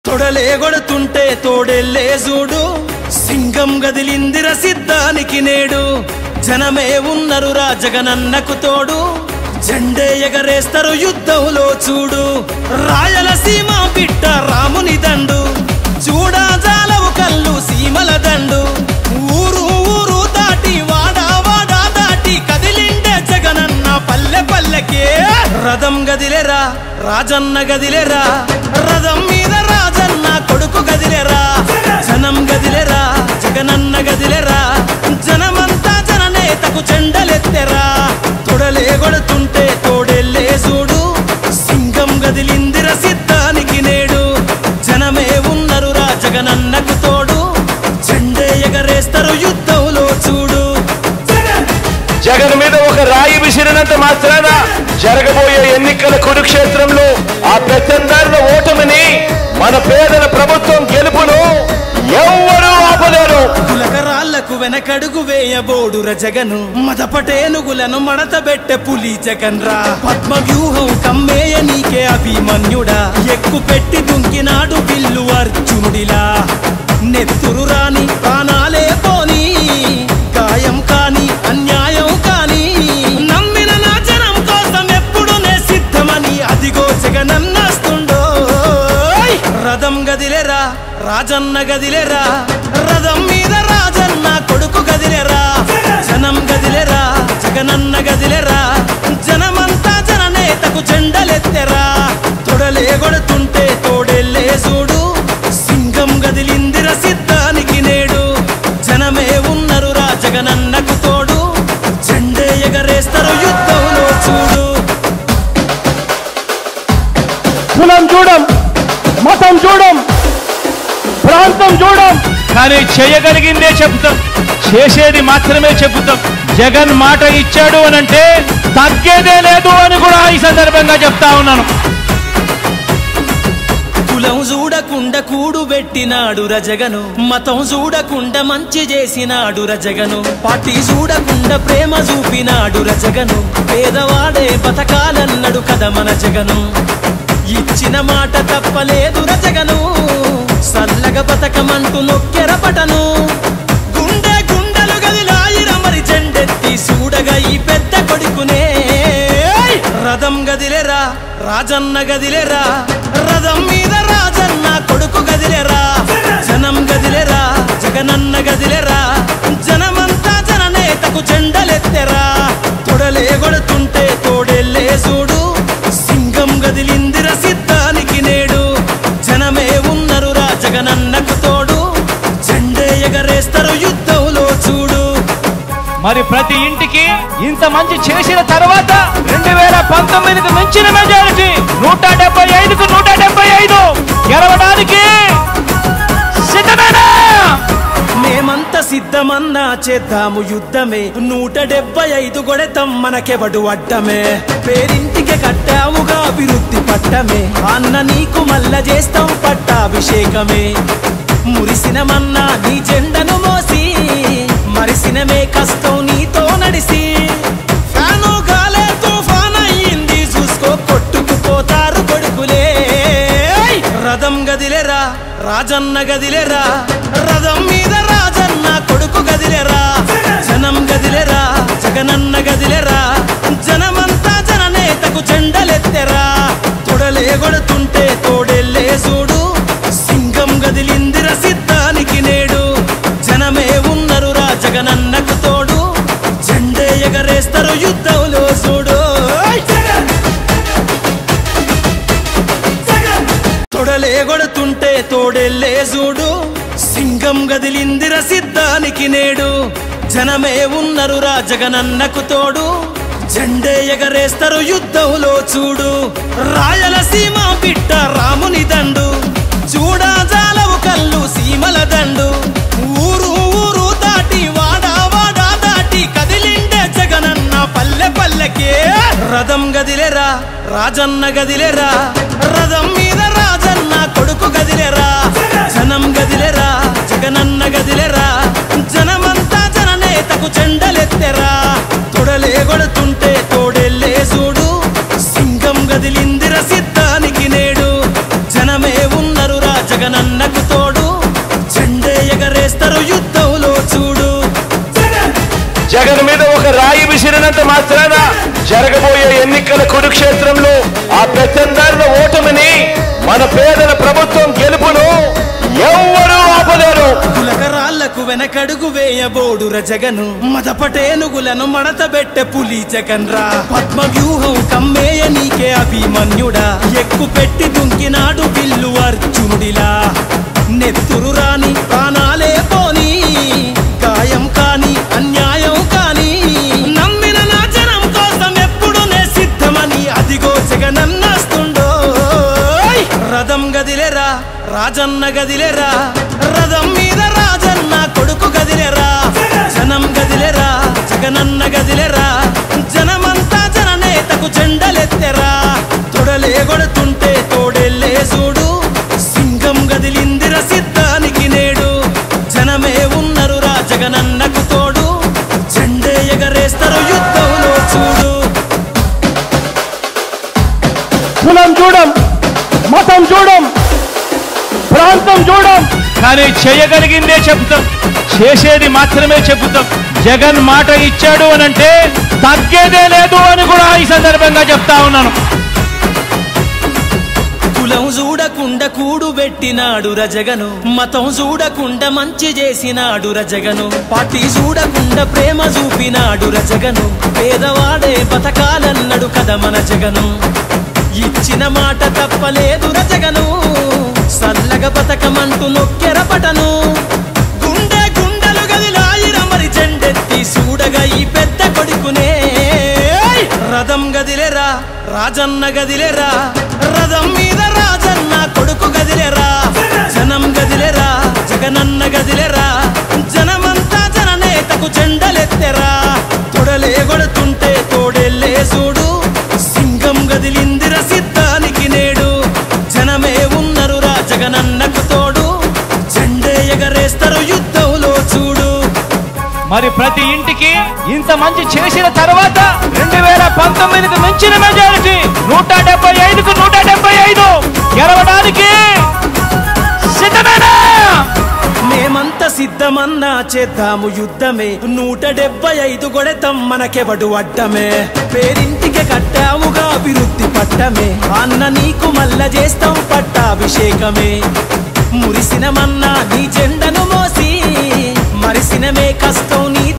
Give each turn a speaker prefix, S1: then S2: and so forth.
S1: తొడలే గొడుతుంటే తోడెల్లే చూడు సింగం గదిలిందిర సిద్ధానికి నేడు జనమే ఉన్నరురా జగనన్నకు తోడు జెండే ఎగరేస్తారు యుద్ధంలో చూడు రాయలసీమ బిడ్డ రాముని దండు చూడా జాలవు కల్లు సీమల దండు ఊరు ఊరు దాటి వాడా వాడా దాటి కదిలిండే జగనన్న పల్లె పల్లెకే రథం గదిలేరా రాజన్న గదిలేరా రథం మీద రాజన్న కొడుకు గదిలేరా జనం గదిలేరా జగనన్న గదిలేరా జనమంతా జననేతకు చెండలెత్తెరా తొడలే గొడుతుంటే తోడెల్లే చూడు సింగం గదిలిందిర సిద్ధానికి నేడు జనమే ఉన్నరురా జగనన్నకు తోడు జెండే ఎగరేస్తారు యుద్ధంలో చూడు
S2: జగన్ మీద ఒక రాయి విసిరినంత మాత్రాన జరగబోయే ఎన్నికల కురుక్షేత్రంలో ఆ పెత్తందారుల ఓటమిని మన పేదల ప్రభుత్వం గెలుపును ఎవ్వరూ ఆపలేరు.
S1: కులకరాళ్లకు వెనకడుగు వేయబోడుర జగను మదపటేనుగులను మడతబెట్టె పులి జగన్ రా పద్మ వ్యూహం కమ్మేయ నీకే అభిమన్యుడా ఎక్కు పెట్టి దుంకినాడు బిల్లు అర్జునుడిలా నెత్తురు రాని ప్రాణాలే పోని గాయం కాని అన్యాయం కాని నమ్మిన నా జనం కోసం ఎప్పుడు నే సిద్ధమని అదిగో జగనన్నస్తుండో రథం గదిలేరా రాజన్న గదిలేరా రథం మీద రాజన్న కొడుకు గదిలేరా జనం గదిలేరా జగనన్న గదిలేరా జనమంతా జననేతకు జెండలెత్తెరా తొడలే గొడుతుంటే తోడెల్లే చూడు సింగం గదిలిందిర సిద్ధానికి నేడు జనమే ఉన్నరురా జగనన్నకు తోడు జెండే ఎగరేస్తారు యుద్ధంలో చూడు
S2: కులం చూడం మతం చూడం ప్రాంతం చూడం కానీ చేయగలిగిందే చెబుతాం చేసేది మాత్రమే చెబుతాం జగన్ మాట ఇచ్చాడు అనంటే తగ్గేదే లేదు అని కూడా ఈ సందర్భంగా చెప్తా ఉన్నాను.
S1: కులం చూడకుండా కూడు పెట్టినాడు రజగను మతం చూడకుండా మంచి చేసినాడు రజగను పార్టీ చూడకుండా ప్రేమ చూపినాడు రజగను పేదవాడే బతకాలన్నాడు కదా మన జగను ఇచ్చిన మాట తప్పలేదు రజగను సల్లగ బతకమంటూ నొక్కెరపటను గుండె గుండెలు గదిలాయిర మరి జెండెత్తి చూడగా ఈ పెద్ద కొడుకునే రథం గదిలేరా రాజన్న గదిలేరా రథం మీద రాజన్న కొడుకు గదిలేరా జనం గదిలేరా జగనన్న గదిలేరా జనమంతా జననేతకు జెండలెత్తెరా తొడలే గొడుతుంటే తోడెల్లే చూడు సింగం గదిలిందిర సిద్ధానికి నేడు జనమే ఉన్నరురా జగనన్నకు తోడు జెండే ఎగరేస్తారు యుద్ధంలో చూడు.
S2: మరి ప్రతి ఇంటికి ఇంత మంచి చేసిన తర్వాత 2019కు మించిన మెజారిటీ 175కు 175 గెలవడానికి సిద్ధమేనా?
S1: మేమంతా సిద్ధమన్నా చేద్దాము యుద్ధమే 175 కొడతాం మనకెవడు అడ్డమే పేరింటికి కట్టావుగా అభివృద్ధి పట్టమే అన్న నీకు మల్ల చేస్తాం పట్టాభిషేకమే మురిసినమన్నా నీ జెండను మోసి మరిసినమే కష్టం నీతో నడిసి ఫ్యాను గాలే తుఫాన్ అయ్యింది చూసుకో కొట్టుకుపోతారు కొడుకులే రథం గదిలేరా రాజన్న గదిలేరా రథం మీద రాజన్న కొడుకు గదిలేరా జనం గదిలేరా జగనన్న గదిలేరా జనమంతా జననేతకు జెండలెత్తెరా తొడలే గొడుతుంటే తోడెల్లే చూడు సింగం గదిలిందిర సిద్ధానికి నేడు జనమే ఉన్నరురా జగనన్నకు తోడు జెండే ఎగరేస్తారు యుద్ధంలో చూడు తొడలే గొడుతుంటే తోడెల్లే చూడు సింగం గదిలిందిర సిద్ధానికి నేడు జనమే ఉన్నరురా జగనన్నకు తోడు జెండే ఎగరేస్తారు యుద్ధంలో చూడు రాయలసీమ బిడ్డ రాముని దండు చూడా జాలవు కల్లు సీమల దండు ఊరు ఊరు దాటి వాడా వాడా దాటి కదిలిండే జగనన్న పల్లె పల్లెకే రథం గదిలేరా రాజన్న గదిలేరా రథం మీద రాజన్న కొడుకు గదిలేరా జనం గదిలేరా జగనన్న గదిలేరా జనమంతా జననేతకు జెండలెత్తెరా తొడలే గొడుతుంటే తోడెల్లే చూడు సింగం గదిలిందిర సిద్ధానికి నేడు జనమే ఉన్నరురా జగ జగనన్నకు తోడు జెండే ఎగరేస్తారు యుద్ధంలో చూడు.
S2: జగన్ మీద ఒక రాయి విసిరినంత మాత్రాన జరగబోయే ఎన్నికల కురుక్షేత్రంలో ఆ పెత్తందారుల ఓటమిని మన పేదల ప్రభుత్వం గెలుపును ఎవ్వరూ ఆపలేరు.
S1: కులకరాళ్లకు వెనకడుగు వేయబోడుర జగను, మదపటేనుగులను మడతబెట్టె పులి జగన్ రా. పద్మ వ్యూహం కమ్మేయ నీకే అభిమన్యుడా, ఎక్కు పెట్టి దుంకినాడు బిల్లు అర్జునుడిలా. నెత్తురు రాని ప్రాణాలే పోని, గాయం కాని అన్యాయం కాని, నమ్మిన నా జనం కోసం ఎప్పుడు నే సిద్ధమని అదిగో జగనన్నస్తుండో. రథం గదిలేరా రాజన్న గదిలేరా, రథం మీద రాజన్న కొడుకు గదిలేరా. జనం గదిలేరా జగనన్న గదిలేరా, జనమంతా జననేతకు జెండలెత్తెరా. తొడలే కొడుతుంటే తోడెల్లే చూడు, సింగం గదిలిందిర సిద్ధానికి నేడు. జనమే ఉన్నరు రా జగనన్నకు తోడు, జెండే ఎగరేస్తారు యుద్ధంలో చూడు.
S2: కులం చూడం, మతం చూడం, ప్రాంతం చూడం, కానీ చేయగలిగిందే చెబుతాం, చేసేది మాత్రమే చెబుతాం. జగన్ మాట ఇచ్చాడు అనంటే తగ్గేదే లేదు అని కూడా ఈ సందర్భంగా చెప్తా ఉన్నాను.
S1: కులం చూడకుండా కూడు పెట్టినాడు రజగను, మతం చూడకుండా మంచి చేసినాడు రజగను, పార్టీ చూడకుండా ప్రేమ చూపినాడు రజగను. పేదవాడే బతకాలన్నాడు కదా మన జగను, ఇచ్చిన మాట తప్పలేదు రజగను. సల్లగ బతకమంటూ నొక్కెరపటను, గుండె గుండెలు గదిలాయిర మరి జెండెత్తి చూడగా ఈ పెద్ద కొడుకునే. రథం గదిలేరా రాజన్న గదిలేరా, రథం మీద రాజన్న కొడుకు గదిలేరా. జనం గదిలేరా జగనన్న గదిలేరా, జనమంతా జననేతకు జెండలెత్తెరా. తొడలే కొడుతుంటే తోడెల్లే చూడు, సింగం గదిలిందిర సిద్ధానికి నేడు. జనమే ఉన్నరు రా జగనన్నకు తోడు, జెండే ఎగరేస్తారు యుద్ధంలో చూడు.
S2: మరి ప్రతి ఇంటికి ఇంత మంచి చేసిన తర్వాత 2019కు మించిన మెజారిటీ 175కు 175 గెలవడానికి సిద్ధమేనా?
S1: మేమంతా సిద్ధమన్నా చేద్దాము యుద్ధమే, 175 కొడతాం మనకెవడు అడ్డమే. పేరింటికి కట్టాముగా అభివృద్ధి పట్టమే, అన్న నీకు మల్ల చేస్తాం పట్టాభిషేకమే. మురిసిన మన్నా నీ జెండను మోసి, మరిసినమే కష్టం నీ